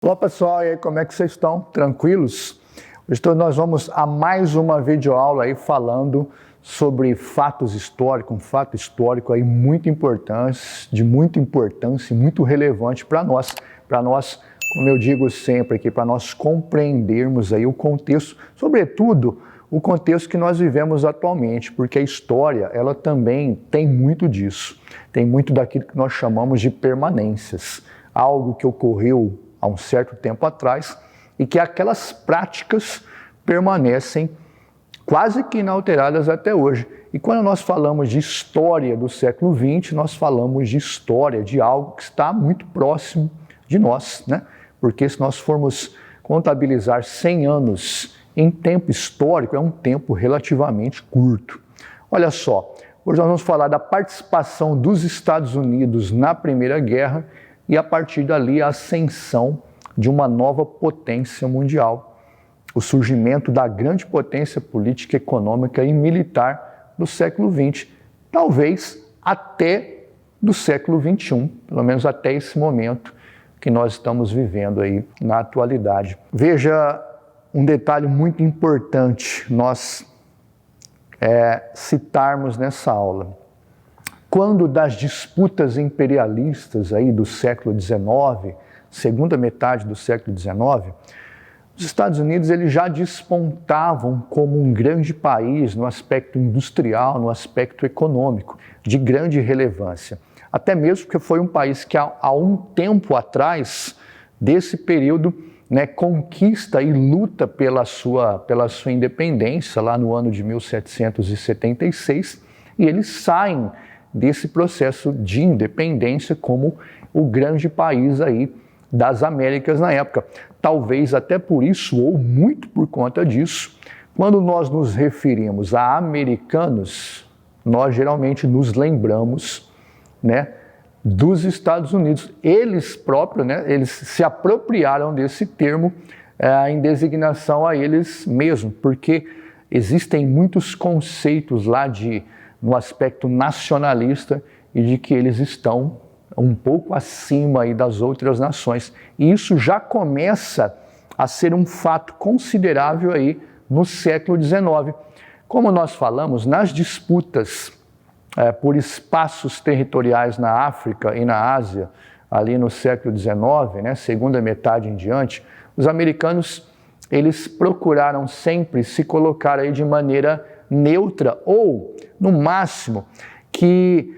Olá pessoal, e aí, como é que vocês estão? Tranquilos? Hoje nós vamos a mais uma videoaula aí falando sobre fatos históricos, um fato histórico aí muito importante, de muita importância e muito relevante para nós, como eu digo sempre aqui, para nós compreendermos aí o contexto, sobretudo o contexto que nós vivemos atualmente, porque a história, ela também tem muito disso, tem muito daquilo que nós chamamos de permanências, algo que ocorreu há um certo tempo atrás, e que aquelas práticas permanecem quase que inalteradas até hoje. E quando nós falamos de história do século XX, nós falamos de história de algo que está muito próximo de nós, né? Porque se nós formos contabilizar 100 anos em tempo histórico, é um tempo relativamente curto. Olha só, hoje nós vamos falar da participação dos Estados Unidos na Primeira Guerra e a partir dali a ascensão de uma nova potência mundial, o surgimento da grande potência política, econômica e militar do século XX, talvez até do século XXI, pelo menos até esse momento que nós estamos vivendo aí na atualidade. Veja um detalhe muito importante nós citarmos nessa aula. Quando das disputas imperialistas aí do século XIX, segunda metade do século XIX, os Estados Unidos eles já despontavam como um grande país no aspecto industrial, no aspecto econômico, de grande relevância. Até mesmo porque foi um país que há um tempo atrás, desse período, conquista e luta pela sua independência, lá no ano de 1776, e eles saem desse processo de independência como o grande país aí das Américas na época. Talvez até por isso, ou muito por conta disso, quando nós nos referimos a americanos, nós geralmente nos lembramos, dos Estados Unidos. Eles próprios, eles se apropriaram desse termo em designação a eles mesmos, porque existem muitos conceitos lá no aspecto nacionalista e de que eles estão um pouco acima aí das outras nações. E isso já começa a ser um fato considerável aí no século XIX. Como nós falamos, nas disputas por espaços territoriais na África e na Ásia, ali no século XIX, segunda metade em diante, os americanos eles procuraram sempre se colocar aí de maneira neutra ou, no máximo, que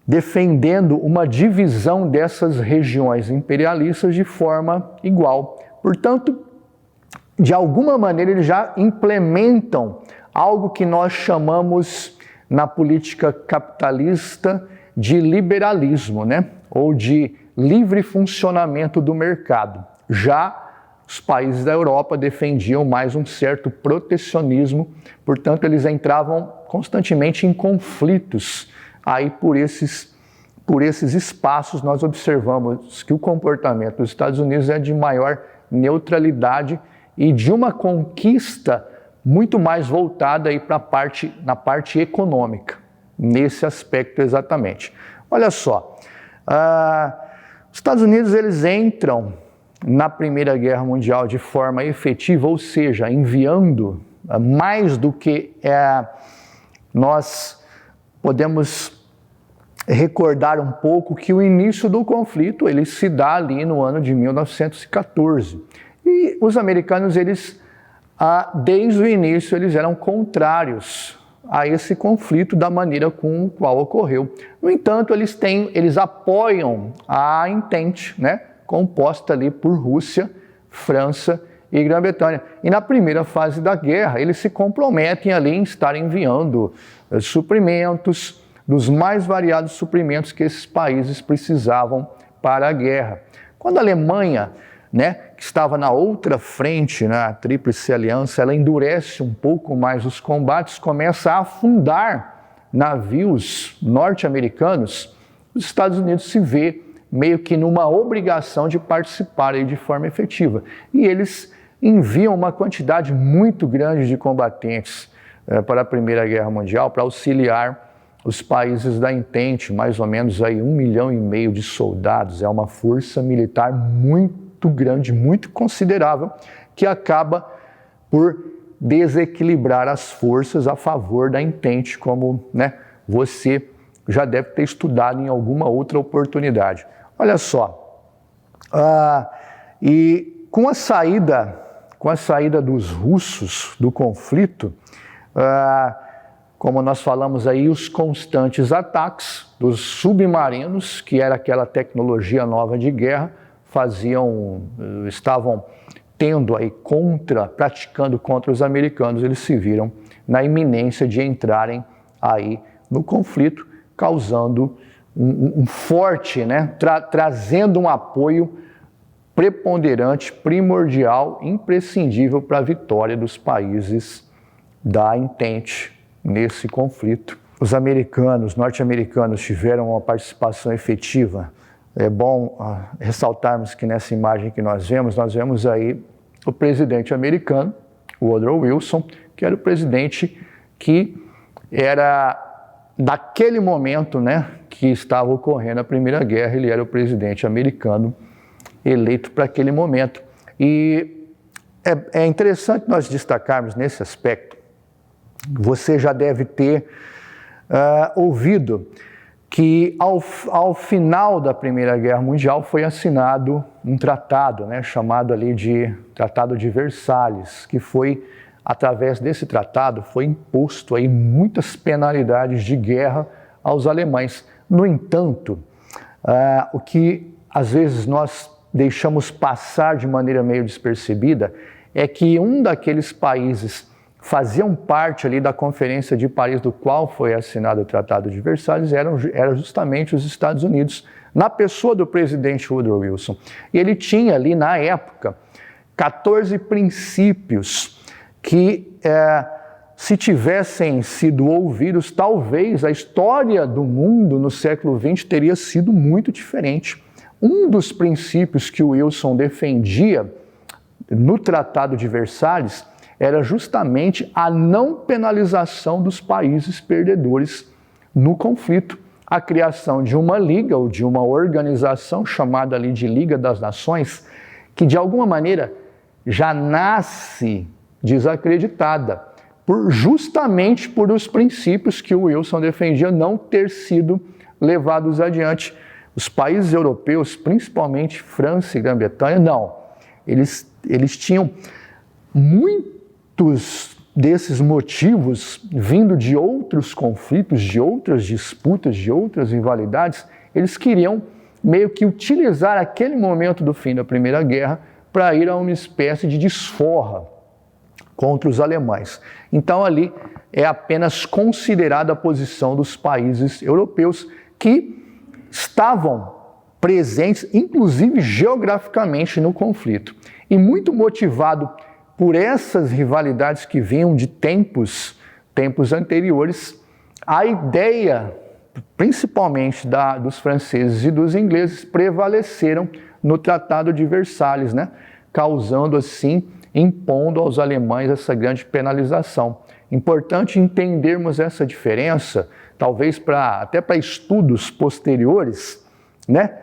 defendendo uma divisão dessas regiões imperialistas de forma igual. Portanto, de alguma maneira, eles já implementam algo que nós chamamos na política capitalista de liberalismo, ou de livre funcionamento do mercado. Já os países da Europa defendiam mais um certo protecionismo, portanto, eles entravam constantemente em conflitos. Aí, por esses espaços, nós observamos que o comportamento dos Estados Unidos é de maior neutralidade e de uma conquista muito mais voltada aí na parte econômica, nesse aspecto exatamente. Olha só, os Estados Unidos eles entram na Primeira Guerra Mundial de forma efetiva, ou seja, enviando mais do que nós podemos recordar um pouco que o início do conflito ele se dá ali no ano de 1914. E os americanos, eles, desde o início, eles eram contrários a esse conflito da maneira com a qual ocorreu. No entanto, eles apoiam a Entente, composta ali por Rússia, França e Grã-Bretanha. E na primeira fase da guerra, eles se comprometem ali em estar enviando suprimentos, dos mais variados suprimentos que esses países precisavam para a guerra. Quando a Alemanha, que estava na outra frente, na Tríplice Aliança, ela endurece um pouco mais os combates, começa a afundar navios norte-americanos, os Estados Unidos se vê meio que numa obrigação de participar aí de forma efetiva. E eles enviam uma quantidade muito grande de combatentes para a Primeira Guerra Mundial, para auxiliar os países da Entente, mais ou menos aí 1,5 milhão de soldados. É uma força militar muito muito grande, muito considerável, que acaba por desequilibrar as forças a favor da Entente, como, né, você já deve ter estudado em alguma outra oportunidade. Olha só, e com a saída dos russos do conflito, como nós falamos aí, os constantes ataques dos submarinos, que era aquela tecnologia nova de guerra, estavam tendo aí praticando contra os americanos, eles se viram na iminência de entrarem aí no conflito, causando um forte, né, trazendo um apoio preponderante, primordial, imprescindível para a vitória dos países da Entente nesse conflito. Os norte-americanos tiveram uma participação efetiva. É bom ressaltarmos que nessa imagem que nós vemos aí o presidente americano, Woodrow Wilson, que era o presidente que era, daquele momento, né, que estava ocorrendo a Primeira Guerra, ele era o presidente americano eleito para aquele momento. E é interessante nós destacarmos nesse aspecto, você já deve ter ouvido que ao final da Primeira Guerra Mundial foi assinado um tratado, né, chamado ali de Tratado de Versalhes, que foi, através desse tratado, foi imposto aí muitas penalidades de guerra aos alemães. No entanto, o que às vezes nós deixamos passar de maneira meio despercebida é que um daqueles países faziam parte ali da Conferência de Paris, do qual foi assinado o Tratado de Versalhes, era justamente os Estados Unidos, na pessoa do presidente Woodrow Wilson. E ele tinha ali, na época, 14 princípios que, se tivessem sido ouvidos, talvez a história do mundo no século XX teria sido muito diferente. Um dos princípios que o Wilson defendia no Tratado de Versalhes era justamente a não penalização dos países perdedores no conflito, a criação de uma liga ou de uma organização chamada ali de Liga das Nações, que de alguma maneira já nasce desacreditada, justamente por os princípios que o Wilson defendia não ter sido levados adiante. Os países europeus, principalmente França e Grã-Bretanha, não. Eles tinham muitos desses motivos vindo de outros conflitos, de outras disputas, de outras rivalidades. Eles queriam meio que utilizar aquele momento do fim da Primeira Guerra para ir a uma espécie de desforra contra os alemães. Então ali é apenas considerada a posição dos países europeus que estavam presentes, inclusive geograficamente, no conflito. E muito motivado por essas rivalidades que vinham de tempos anteriores, a ideia, principalmente dos franceses e dos ingleses, prevaleceram no Tratado de Versalhes, né? Causando assim, impondo aos alemães essa grande penalização. Importante entendermos essa diferença, talvez até para estudos posteriores, né?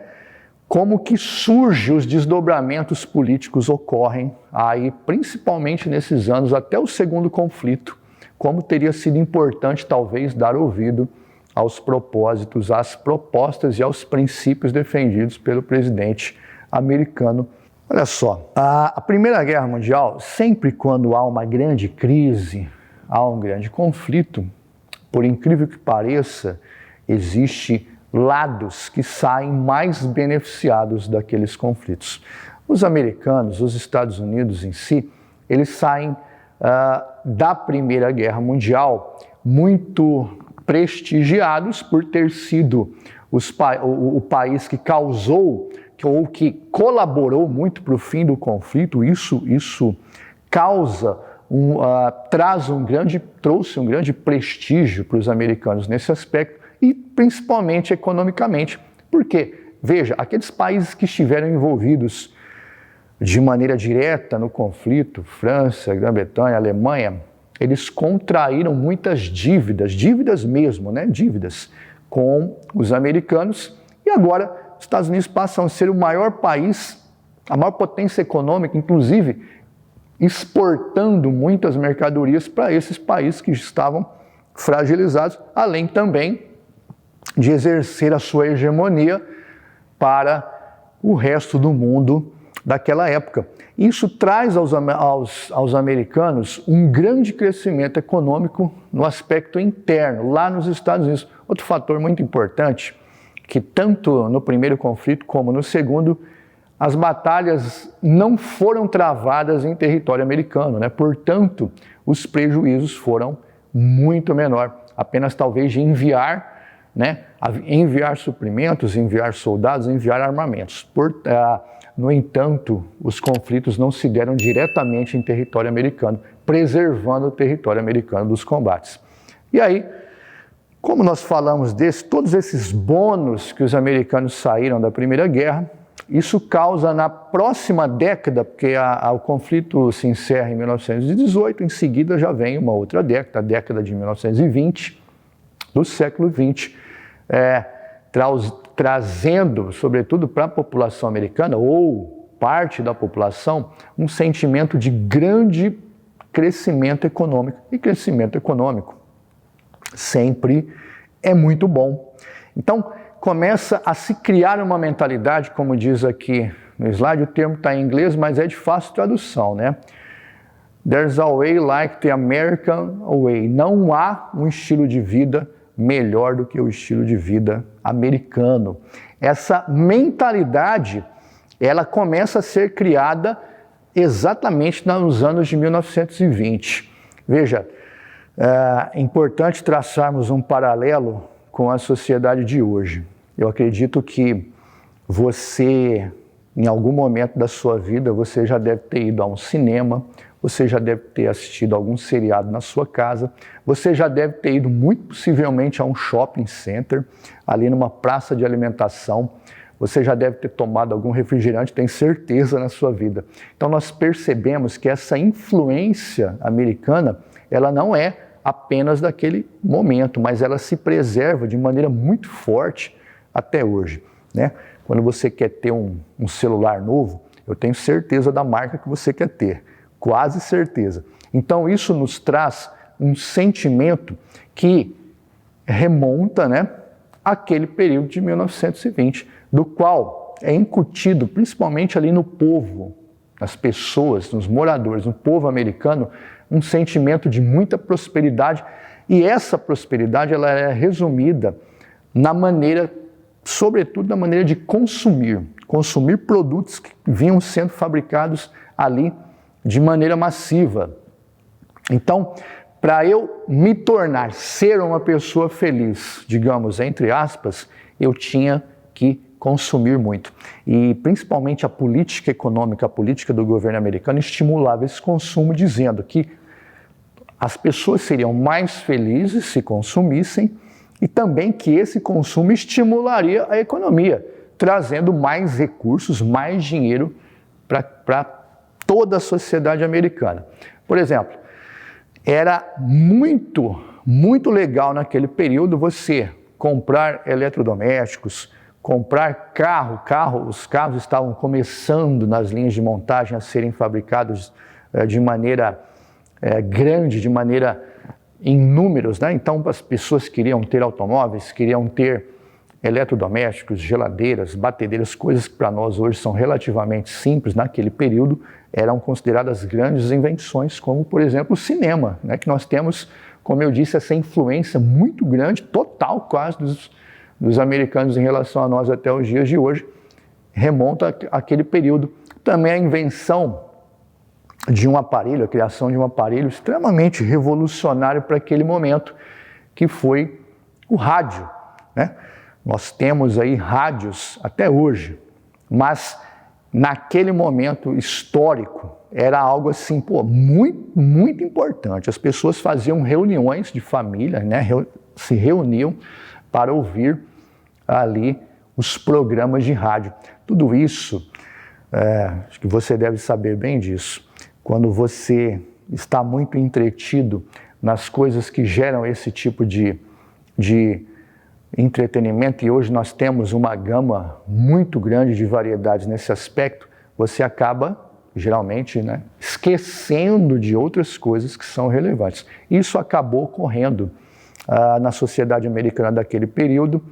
Como que surgem os desdobramentos políticos ocorrem aí, principalmente nesses anos, até o segundo conflito, como teria sido importante talvez dar ouvido aos propósitos, às propostas e aos princípios defendidos pelo presidente americano. Olha só, a Primeira Guerra Mundial, sempre quando há uma grande crise, há um grande conflito, por incrível que pareça, existe lados que saem mais beneficiados daqueles conflitos. Os americanos, os Estados Unidos em si, eles saem da Primeira Guerra Mundial muito prestigiados por ter sido o país que causou ou que colaborou muito para o fim do conflito. Isso trouxe um grande prestígio para os americanos nesse aspecto, e principalmente economicamente. Por quê? Veja, aqueles países que estiveram envolvidos de maneira direta no conflito, França, Grã-Bretanha, Alemanha, eles contraíram muitas dívidas mesmo, né? Dívidas com os americanos, e agora os Estados Unidos passam a ser o maior país a maior potência econômica, inclusive exportando muitas mercadorias para esses países que estavam fragilizados, além também de exercer a sua hegemonia para o resto do mundo daquela época. Isso traz aos americanos um grande crescimento econômico no aspecto interno, lá nos Estados Unidos. Outro fator muito importante, que tanto no primeiro conflito como no segundo, as batalhas não foram travadas em território americano, né? Portanto, os prejuízos foram muito menor, apenas talvez de enviar suprimentos, enviar soldados, enviar armamentos. No entanto, os conflitos não se deram diretamente em território americano, preservando o território americano dos combates. E aí, como nós falamos todos esses bônus que os americanos saíram da Primeira Guerra, isso causa na próxima década, porque o conflito se encerra em 1918, em seguida já vem uma outra década, a década de 1920, do século XX, trazendo, sobretudo para a população americana, ou parte da população, um sentimento de grande crescimento econômico. E crescimento econômico sempre é muito bom. Então, começa a se criar uma mentalidade, como diz aqui no slide, o termo está em inglês, mas é de fácil tradução, né? There's a way like the American way. Não há um estilo de vida melhor do que o estilo de vida americano. Essa mentalidade, ela começa a ser criada exatamente nos anos de 1920. Veja, é importante traçarmos um paralelo com a sociedade de hoje. Eu acredito que você, em algum momento da sua vida, você já deve ter ido a um cinema, você já deve ter assistido algum seriado na sua casa, você já deve ter ido muito possivelmente a um shopping center, ali numa praça de alimentação, você já deve ter tomado algum refrigerante, tem certeza, na sua vida. Então nós percebemos que essa influência americana, ela não é apenas daquele momento, mas ela se preserva de maneira muito forte até hoje, né? Quando você quer ter um celular novo, eu tenho certeza da marca que você quer ter, quase certeza. Então isso nos traz um sentimento que remonta, né, àquele período de 1920, do qual é incutido principalmente ali no povo, nas pessoas, nos moradores, no povo americano, um sentimento de muita prosperidade, e essa prosperidade ela é resumida na maneira, sobretudo na maneira de consumir produtos que vinham sendo fabricados ali de maneira massiva. Então, para eu me tornar, ser uma pessoa feliz, digamos, entre aspas, eu tinha que consumir muito. E principalmente a política econômica, a política do governo americano estimulava esse consumo, dizendo que as pessoas seriam mais felizes se consumissem e também que esse consumo estimularia a economia, trazendo mais recursos, mais dinheiro para toda a sociedade americana. Por exemplo, era muito legal naquele período você comprar eletrodomésticos, comprar os carros estavam começando nas linhas de montagem a serem fabricados de maneira grande, de maneira em números, né? Então as pessoas queriam ter automóveis, queriam ter eletrodomésticos, geladeiras, batedeiras, coisas que para nós hoje são relativamente simples, naquele período eram consideradas grandes invenções, como por exemplo o cinema, né? Que nós temos, como eu disse, essa influência muito grande, total quase dos americanos em relação a nós até os dias de hoje, remonta àquele período. Também a invenção de um aparelho, a criação de um aparelho extremamente revolucionário para aquele momento, que foi o rádio, né? Nós temos aí rádios até hoje, mas naquele momento histórico era algo assim, muito importante. As pessoas faziam reuniões de família, né? Se reuniam para ouvir ali os programas de rádio. Tudo isso, acho que você deve saber bem disso. Quando você está muito entretido nas coisas que geram esse tipo de entretenimento, e hoje nós temos uma gama muito grande de variedades nesse aspecto, você acaba, geralmente, né, esquecendo de outras coisas que são relevantes. Isso acabou ocorrendo na sociedade americana daquele período,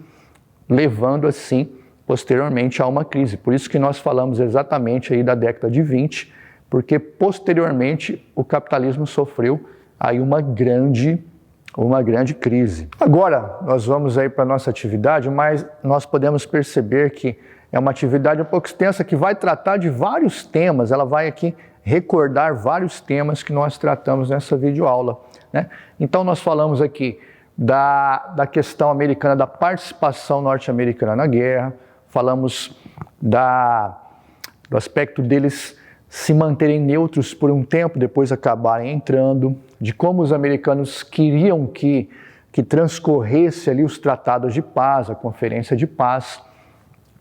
levando, assim, posteriormente a uma crise. Por isso que nós falamos exatamente aí da década de 20, porque posteriormente o capitalismo sofreu aí uma grande crise. Agora, nós vamos aí para a nossa atividade, mas nós podemos perceber que é uma atividade um pouco extensa que vai tratar de vários temas, ela vai aqui recordar vários temas que nós tratamos nessa videoaula, né? Então nós falamos aqui da questão americana, da participação norte-americana na guerra, falamos do aspecto deles se manterem neutros por um tempo, depois acabarem entrando, de como os americanos queriam que transcorresse ali os tratados de paz, a conferência de paz,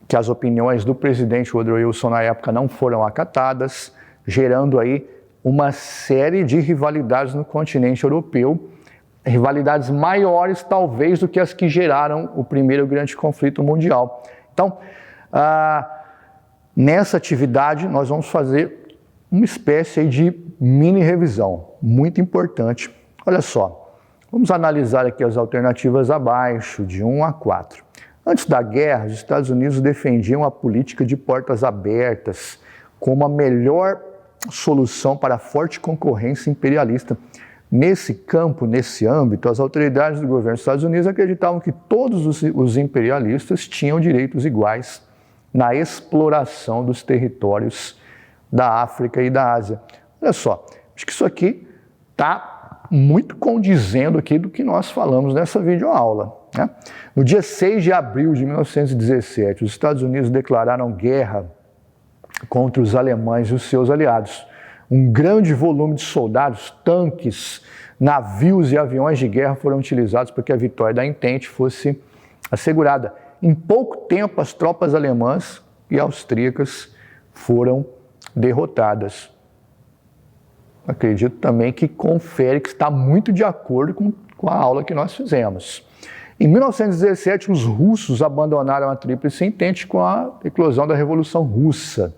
que as opiniões do presidente Woodrow Wilson na época não foram acatadas, gerando aí uma série de rivalidades no continente europeu, rivalidades maiores talvez do que as que geraram o primeiro grande conflito mundial. Então, nessa atividade nós vamos fazer uma espécie aí de mini revisão, muito importante. Olha só, vamos analisar aqui as alternativas abaixo, de 1 a 4. Antes da guerra, os Estados Unidos defendiam a política de portas abertas como a melhor solução para a forte concorrência imperialista. Nesse campo, nesse âmbito, as autoridades do governo dos Estados Unidos acreditavam que todos os imperialistas tinham direitos iguais na exploração dos territórios da África e da Ásia. Olha só, acho que isso aqui está muito condizendo aqui do que nós falamos nessa videoaula, né? No dia 6 de abril de 1917, os Estados Unidos declararam guerra contra os alemães e os seus aliados. Um grande volume de soldados, tanques, navios e aviões de guerra foram utilizados para que a vitória da Entente fosse assegurada. Em pouco tempo, as tropas alemãs e austríacas foram derrotadas. Acredito também que confere que está muito de acordo com a aula que nós fizemos. Em 1917, os russos abandonaram a Tríplice Entente com a eclosão da Revolução Russa.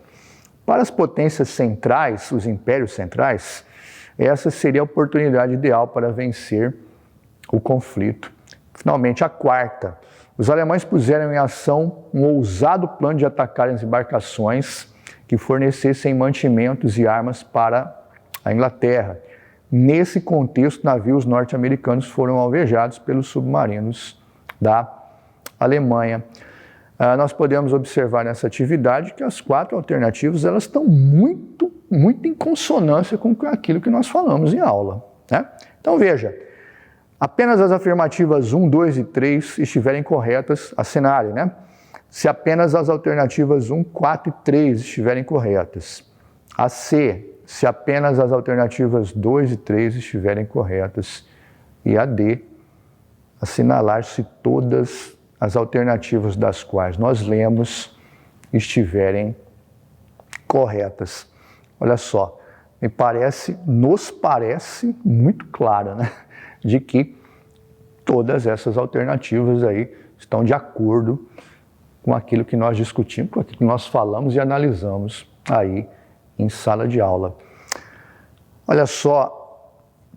Para as potências centrais, os impérios centrais, essa seria a oportunidade ideal para vencer o conflito. Finalmente, a quarta. Os alemães puseram em ação um ousado plano de atacar as embarcações que fornecessem mantimentos e armas para a Inglaterra. Nesse contexto, navios norte-americanos foram alvejados pelos submarinos da Alemanha. Nós podemos observar nessa atividade que as 4 alternativas elas estão muito em consonância com aquilo que nós falamos em aula, né? Então veja, apenas as afirmativas 1, 2 e 3 estiverem corretas, assinale, né? Se apenas as alternativas 1, 4 e 3 estiverem corretas. A C, se apenas as alternativas 2 e 3 estiverem corretas. E a D, assinalar se todas as alternativas das quais nós lemos estiverem corretas. Olha só, nos parece muito claro, né, de que todas essas alternativas aí estão de acordo com aquilo que nós discutimos, com aquilo que nós falamos e analisamos aí em sala de aula. Olha só,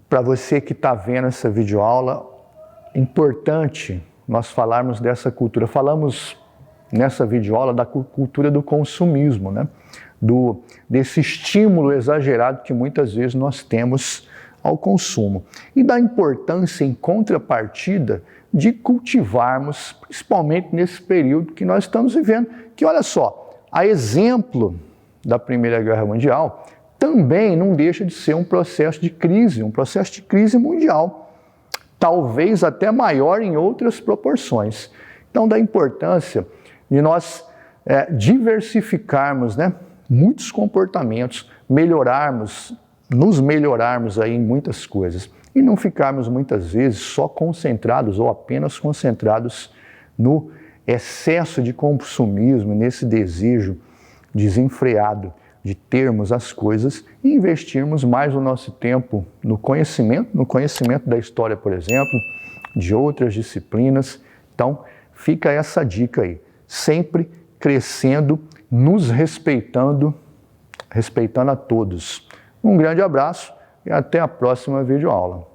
para você que está vendo essa videoaula, importante nós falarmos dessa cultura. Falamos nessa videoaula da cultura do consumismo, né? Desse estímulo exagerado que muitas vezes nós temos ao consumo. E da importância, em contrapartida, de cultivarmos, principalmente nesse período que nós estamos vivendo, que olha só, a exemplo da Primeira Guerra Mundial, também não deixa de ser um processo de crise mundial. Talvez até maior em outras proporções. Então, da importância de nós diversificarmos, né, muitos comportamentos, nos melhorarmos aí em muitas coisas e não ficarmos muitas vezes só concentrados ou apenas concentrados no excesso de consumismo, nesse desejo desenfreado de termos as coisas e investirmos mais o nosso tempo no conhecimento da história, por exemplo, de outras disciplinas. Então, fica essa dica aí, sempre crescendo, nos respeitando respeitando a todos. Um grande abraço e até a próxima videoaula.